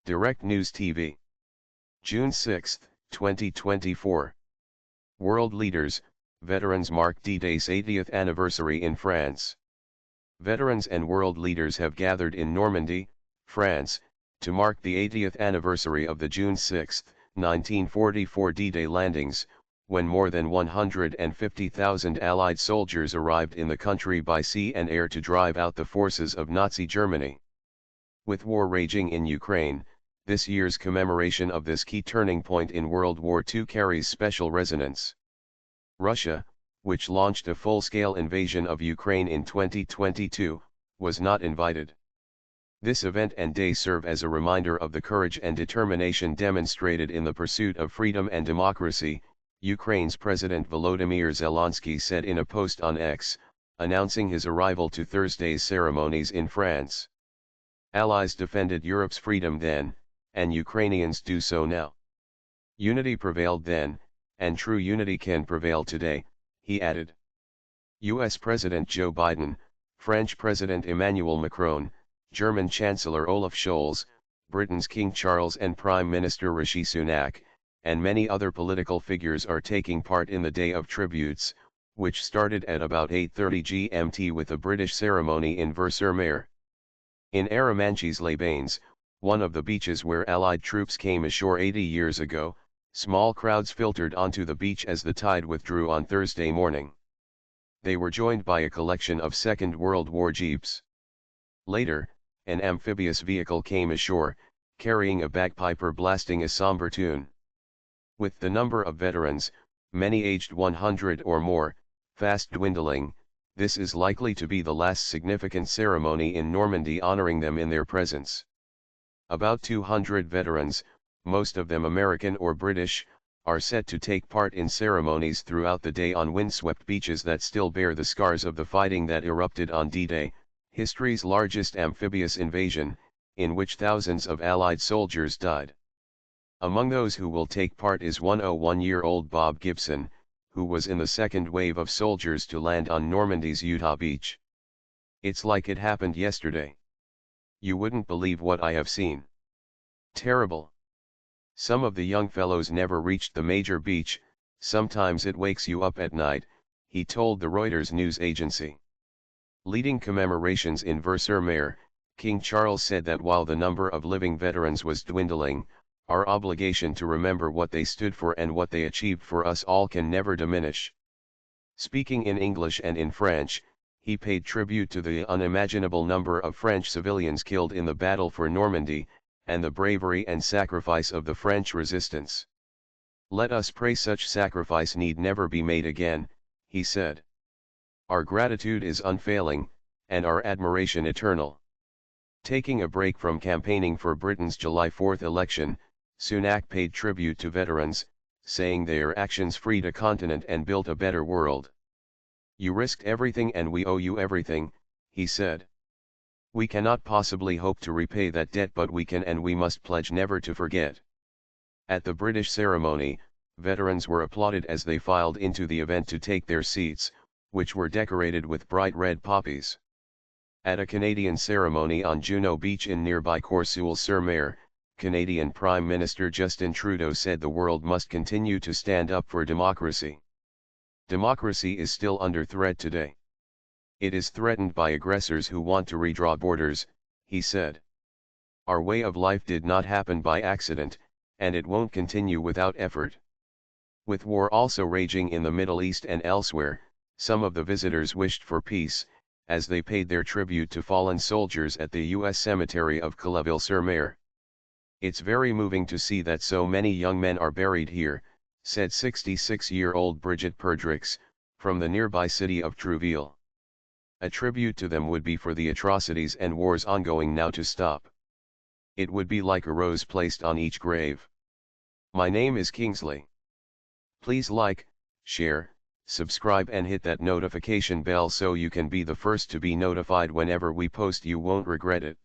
Direct News TV. June 6, 2024. World leaders, veterans mark D-Day's 80th anniversary in France. Veterans and world leaders have gathered in Normandy, France, to mark the 80th anniversary of the June 6, 1944 D-Day landings, when more than 150,000 Allied soldiers arrived in the country by sea and air to drive out the forces of Nazi Germany. With war raging in Ukraine, this year's commemoration of this key turning point in World War II carries special resonance. Russia, which launched a full-scale invasion of Ukraine in 2022, was not invited. This event and day serve as a reminder of the courage and determination demonstrated in the pursuit of freedom and democracy, Ukraine's President Volodymyr Zelensky said in a post on X, announcing his arrival to Thursday's ceremonies in France. Allies defended Europe's freedom then, and Ukrainians do so now. Unity prevailed then, and true unity can prevail today, he added. U.S. President Joe Biden, French President Emmanuel Macron, German Chancellor Olaf Scholz, Britain's King Charles and Prime Minister Rishi Sunak, and many other political figures are taking part in the Day of Tributes, which started at about 8:30 GMT with a British ceremony in Vers-sur-Mer. In Arromanches-les-Bains, one of the beaches where Allied troops came ashore 80 years ago, small crowds filtered onto the beach as the tide withdrew on Thursday morning. They were joined by a collection of Second World War jeeps. Later, an amphibious vehicle came ashore, carrying a bagpiper blasting a somber tune. With the number of veterans, many aged 100 or more, fast dwindling, this is likely to be the last significant ceremony in Normandy honoring them in their presence. About 200 veterans, most of them American or British, are set to take part in ceremonies throughout the day on windswept beaches that still bear the scars of the fighting that erupted on D-Day, history's largest amphibious invasion, in which thousands of Allied soldiers died. Among those who will take part is 101-year-old Bob Gibson, who was in the second wave of soldiers to land on Normandy's Utah beach. "It's like it happened yesterday. You wouldn't believe what I have seen. Terrible. Some of the young fellows never reached the major beach, sometimes it wakes you up at night," he told the Reuters news agency. Leading commemorations in Vers-sur-Mer, King Charles said that while the number of living veterans was dwindling, our obligation to remember what they stood for and what they achieved for us all can never diminish. Speaking in English and in French, he paid tribute to the unimaginable number of French civilians killed in the battle for Normandy, and the bravery and sacrifice of the French resistance. "Let us pray such sacrifice need never be made again," he said. "Our gratitude is unfailing, and our admiration eternal." Taking a break from campaigning for Britain's July 4 election, Sunak paid tribute to veterans, saying their actions freed a continent and built a better world. "You risked everything and we owe you everything," he said. "We cannot possibly hope to repay that debt, but we can and we must pledge never to forget." At the British ceremony, veterans were applauded as they filed into the event to take their seats, which were decorated with bright red poppies. At a Canadian ceremony on Juno Beach in nearby Courseulles-sur-Mer, Canadian Prime Minister Justin Trudeau said the world must continue to stand up for democracy. "Democracy is still under threat today. It is threatened by aggressors who want to redraw borders," he said. "Our way of life did not happen by accident, and it won't continue without effort." With war also raging in the Middle East and elsewhere, some of the visitors wished for peace, as they paid their tribute to fallen soldiers at the U.S. cemetery of Colleville-sur-Mer. "It's very moving to see that so many young men are buried here," said 66-year-old Bridget Perdrix, from the nearby city of Trouville. "A tribute to them would be for the atrocities and wars ongoing now to stop. It would be like a rose placed on each grave. My name is Kingsley. Please like, share, subscribe and hit that notification bell so you can be the first to be notified whenever we post. You won't regret it."